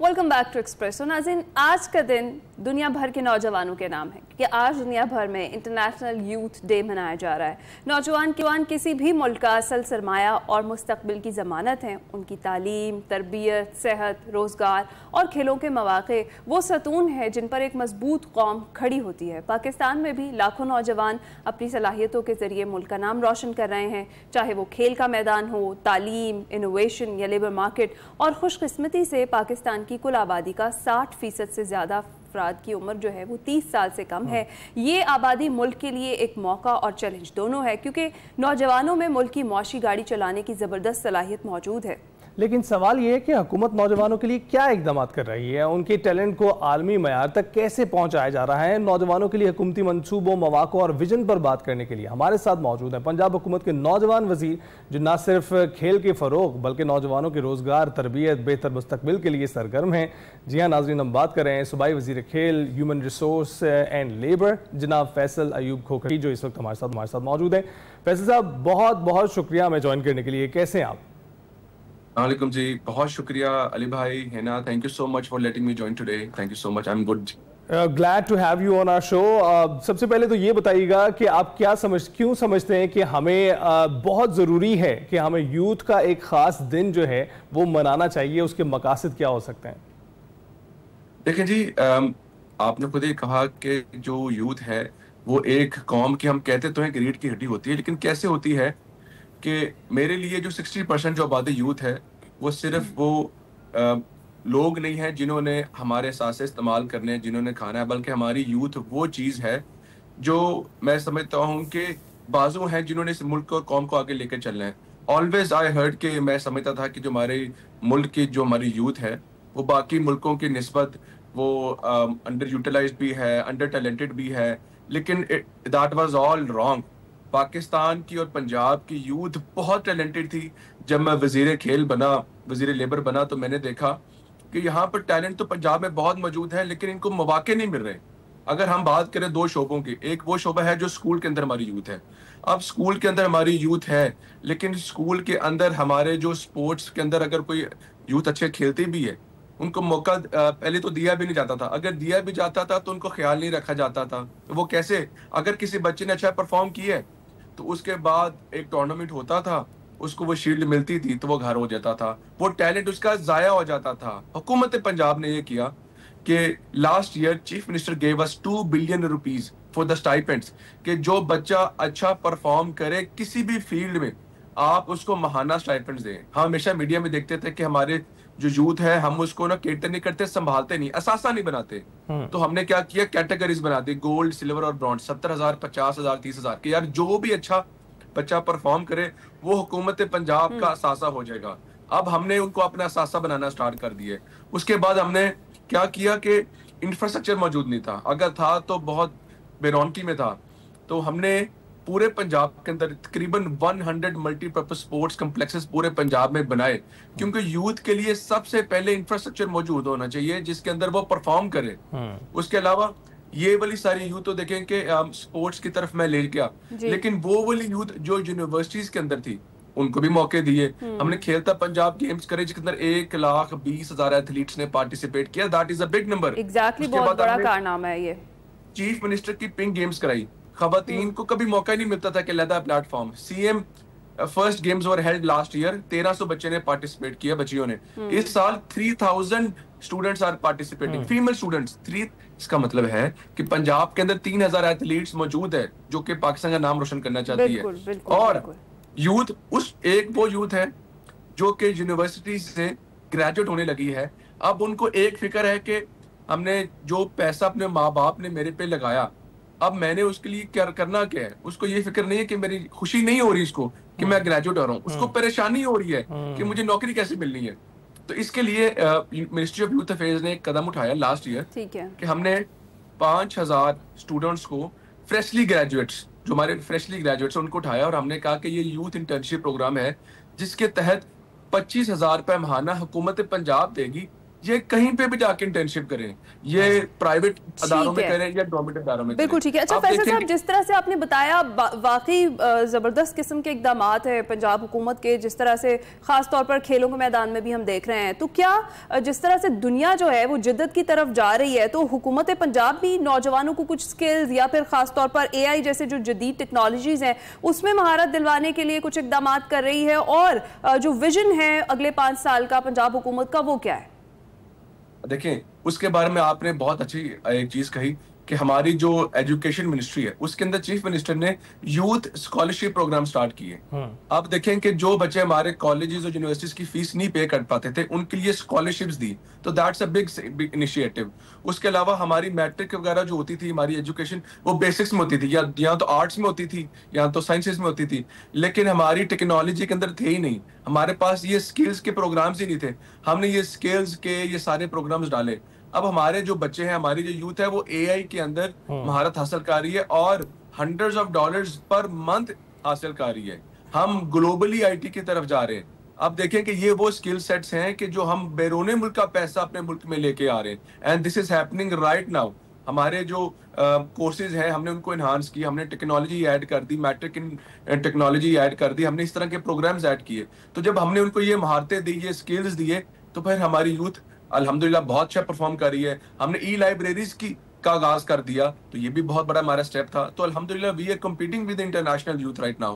Welcome back to express. तो नाज़रीन, आज का दिन दुनिया भर के नौजवानों के नाम है कि आज दुनिया भर में इंटरनेशनल यूथ डे मनाया जा रहा है। नौजवान किसी भी मुल्क का असल सरमाया और मुस्तकबिल की ज़मानत हैं। उनकी तालीम, तरबियत, सेहत, रोज़गार और खेलों के मौक़े वो सतून है जिन पर एक मजबूत कौम खड़ी होती है। पाकिस्तान में भी लाखों नौजवान अपनी सलाहियतों के ज़रिए मुल्क का नाम रोशन कर रहे हैं, चाहे वो खेल का मैदान हो, तालीम, इनोवेशन या लेबर मार्केट। और खुशकिस्मती से पाकिस्तान की कुल आबादी का 60% से ज़्यादा अफराद की उम्र जो है वो 30 साल से कम है। ये आबादी मुल्क के लिए एक मौका और चैलेंज दोनों है, क्योंकि नौजवानों में मुल्क की मौशी गाड़ी चलाने की ज़बरदस्त सलाहियत मौजूद है। लेकिन सवाल ये है कि हुकूमत नौजवानों के लिए क्या इकदाम कर रही है, उनके टैलेंट को आलमी मयार तक कैसे पहुंचाया जा रहा है। नौजवानों के लिए हुकूमती मनसूबों, मौक़ों और विजन पर बात करने के लिए हमारे साथ मौजूद हैं पंजाब हुकूमत के नौजवान वज़ीर, जो न सिर्फ खेल के फ़रोग़ बल्कि नौजवानों के रोज़गार, तरबियत, बेहतर मुस्तकबिल के लिए सरगर्म हैं। जी हाँ नाज़रीन, हम बात कर रहे हैं सूबाई वज़ीर खेल, ह्यूमन रिसोर्स एंड लेबर जनाब फैसल अयूब खोखरी, जो इस वक्त हमारे साथ मौजूद हैं। फैसल साहब, बहुत बहुत शुक्रिया हमें ज्वाइन करने के लिए। कैसे हैं आप? वालेकुम जी, बहुत शुक्रिया अली भाई, है ना। Thank you so much for letting me join today. Thank you so much, I am good. Glad to have you on our show. सबसे पहले तो ये बताइएगा कि आप क्यों समझते हैं कि हमें बहुत ज़रूरी है कि हमें यूथ का एक ख़ास दिन जो है वो मनाना चाहिए, उसके मकासद क्या हो सकते हैं? देखें जी, आपने खुद ही कहा कि जो यूथ है वो एक कौम की, हम कहते तो हैं, रीढ़ की हड्डी होती है। लेकिन कैसे होती है कि मेरे लिए जो 60% जो आबादी यूथ है वो सिर्फ वो लोग नहीं है जिन्होंने हमारे साथ से इस्तेमाल करने, जिन्होंने खाना है, बल्कि हमारी यूथ वो चीज़ है जो मैं समझता हूँ कि बाजू हैं जिन्होंने इस मुल्क और कौम को आगे लेकर चलना है। ऑलवेज आई हर्ड के मैं समझता था कि जो हमारे मुल्क की जो हमारी यूथ है वो बाकी मुल्कों की निस्बत वो अंडर यूटिलाइज्ड भी है, अंडर टैलेंटेड भी है, लेकिन that was all wrong. Pakistan की और पंजाब की यूथ बहुत टैलेंटेड थी। जब मैं वजीर खेल बना, वजीर लेबर बना, तो मैंने देखा कि यहाँ पर टैलेंट तो पंजाब में बहुत मौजूद है, लेकिन इनको मौके नहीं मिल रहे। अगर हम बात करें दो शोबों की, एक वो शोबा है जो स्कूल के अंदर हमारी यूथ है। अब स्कूल के अंदर हमारी यूथ है, लेकिन स्कूल के अंदर हमारे जो स्पोर्ट्स के अंदर अगर कोई यूथ अच्छे खेलते भी है, उनको मौका पहले तो दिया भी नहीं जाता था। अगर दिया भी जाता था तो उनको ख्याल नहीं रखा जाता था। तो वो कैसे, अगर किसी बच्चे ने अच्छा परफॉर्म किया है तो उसके बाद एक टूर्नामेंट होता था, उसको वो शील्ड मिलती थी, तो वो घर हो जाता था, वो टैलेंट उसका जाया हो जाता था। हुकूमत पंजाब ने ये किया कि last year chief minister gave us 2 billion rupees for the stipends, कि जो बच्चा अच्छा परफॉर्म करे किसी भी फील्ड में, आप उसको महाना स्टाइपेंड्स दें। हम हमेशा मीडिया में देखते थे कि हमारे जो यूथ है, हम उसको ना केटर नहीं करते, संभालते नहीं, असासा नहीं बनाते। तो हमने क्या किया, कैटेगरीज बना दी, गोल्ड, सिल्वर और ब्रॉन्ज, 70,000, 50,000, 30,000 के। यार जो भी अच्छा बच्चा परफॉर्म करे वो हुकूमत पंजाब का असासा हो जाएगा। अब हमने उनको अपना असासा बनाना स्टार्ट कर दिए। उसके बाद हमने क्या किया कि इंफ्रास्ट्रक्चर मौजूद नहीं था, अगर था तो बहुत बेरौनकी में था। तो हमने पूरे पंजाब के अंदर तकरीबन 100 मल्टीपर्पज स्पोर्ट्स कॉम्प्लेक्सेस पूरे पंजाब में बनाए, क्योंकि यूथ के लिए सबसे पहले इंफ्रास्ट्रक्चर मौजूद होना चाहिए जिसके अंदर वो परफॉर्म करे। उसके अलावा ये वाली सारी यूथ तो देखें कि स्पोर्ट्स की तरफ मैं ले गया, लेकिन वो वाली यूथ जो यूनिवर्सिटीज के अंदर थी उनको भी मौके दिए। हमने खेलता पंजाब गेम्स करे जिसके अंदर 1,20,000 एथलीट्स ने पार्टिसिपेट किया। That is a big number. Exactly, बहुत बड़ा कारनामा है ये। चीफ मिनिस्टर की पिंक गेम्स कराई। खवातीन को कभी मौका नहीं मिलता था कि लदा platform. CM first games were held last year, 1300 बच्चे ने पार्टिसिपेट किया, बच्चियों ने। इस साल 3000 students are participating, female students 3। इसका मतलब है कि पंजाब के अंदर 3000 एथलीट्स मौजूद है जो कि पाकिस्तान का नाम रोशन करना चाहती है। और यूथ वो यूथ है जो कि यूनिवर्सिटी से ग्रेजुएट होने लगी है। अब उनको एक फिक्र है कि हमने जो पैसा अपने माँ बाप ने मेरे पे लगाया, अब मैंने उसके लिए क्या करना क्या है। उसको ये फिक्र नहीं है कि मेरी खुशी नहीं हो रही इसको कि मैं ग्रेजुएट हो रहा हूँ, उसको परेशानी हो रही है कि मुझे नौकरी कैसे मिलनी है। तो इसके लिए मिनिस्ट्री ऑफ यूथ अफेयर्स ने एक कदम उठाया लास्ट ईयर कि हमने 5000 स्टूडेंट्स को फ्रेशली ग्रेजुएट्स, जो हमारे फ्रेशली ग्रेजुएट्स उनको उठाया, और हमने कहा कि ये यूथ इंटर्नशिप प्रोग्राम है जिसके तहत 25,000 रुपए महाना हुकूमत पंजाब देगी ये कहीं पे भी जाके इंटर्नशिप करें, ये प्राइवेट अदारों में है। करें या गवर्नमेंट अदारों में बिल्कुल करें। ठीक है। अच्छा आप फैसल साहब, देखेंगे जिस तरह से आपने बताया वाकई ज़बरदस्त किस्म के इकदामात है पंजाब हुकूमत के, जिस तरह से ख़ास तौर पर खेलों के मैदान में भी हम देख रहे हैं, तो क्या जिस तरह से दुनिया जो है वो जिद्दत की तरफ जा रही है, तो हुकूमत पंजाब भी नौजवानों को कुछ स्किल्स या फिर ख़ास तौर पर AI जैसे जो जदीद टेक्नोलॉजीज़ हैं उसमें महारत दिलवाने के लिए कुछ इकदामात कर रही है, और जो विजन है अगले 5 साल का पंजाब हुकूमत का, वो क्या है? देखें, उसके बारे में आपने बहुत अच्छी एक चीज कही कि हमारी जो एजुकेशन मिनिस्ट्री है उसके अंदर चीफ मिनिस्टर ने यूथ स्कॉलरशिप प्रोग्राम स्टार्ट किए। आप देखें कि जो बच्चे हमारे कॉलेजेस और यूनिवर्सिटीज की फीस नहीं पे कर पाते थे उनके लिए स्कॉलरशिप्स दी, तो दैट्स अ बिग इनिशिएटिव। उसके अलावा हमारी मैट्रिक वगैरह जो होती थी, हमारी एजुकेशन वो बेसिक्स में होती थी, या तो आर्ट्स में होती थी या तो साइंसेज में होती थी, लेकिन हमारी टेक्नोलॉजी के अंदर थे ही नहीं, हमारे पास ये स्किल्स के प्रोग्राम्स ही नहीं थे। हमने ये स्किल्स के ये सारे प्रोग्राम्स डाले। अब हमारे जो बच्चे हैं, हमारी जो यूथ है, वो AI के अंदर महारत हासिल कर रही है और $100s पर मंथ हासिल कर रही है। हम ग्लोबली IT की तरफ जा रहे हैं। अब देखें कि ये वो स्किल सेट्स हैं कि जो हम बैरूने मुल्क का पैसा अपने मुल्क में लेके आ रहे हैं, and this is happening right now. हमारे जो कोर्सेज हैं हमने उनको इन्हांस किया, हमने टेक्नोलॉजी ऐड कर दी, मैट्रिक इन टेक्नोलॉजी ऐड कर दी, हमने इस तरह के प्रोग्राम्स ऐड किए। तो जब हमने उनको ये महारतें दी, ये स्किल्स दिए, तो फिर हमारी यूथ अल्हम्दुलिल्लाह बहुत अच्छा परफॉर्म कर रही है। हमने लाइब्रेरीज का आगाज कर दिया, तो ये भी बहुत बड़ा हमारा स्टेप था। तो अल्हम्दुलिल्लाह we are competing with international youth right now.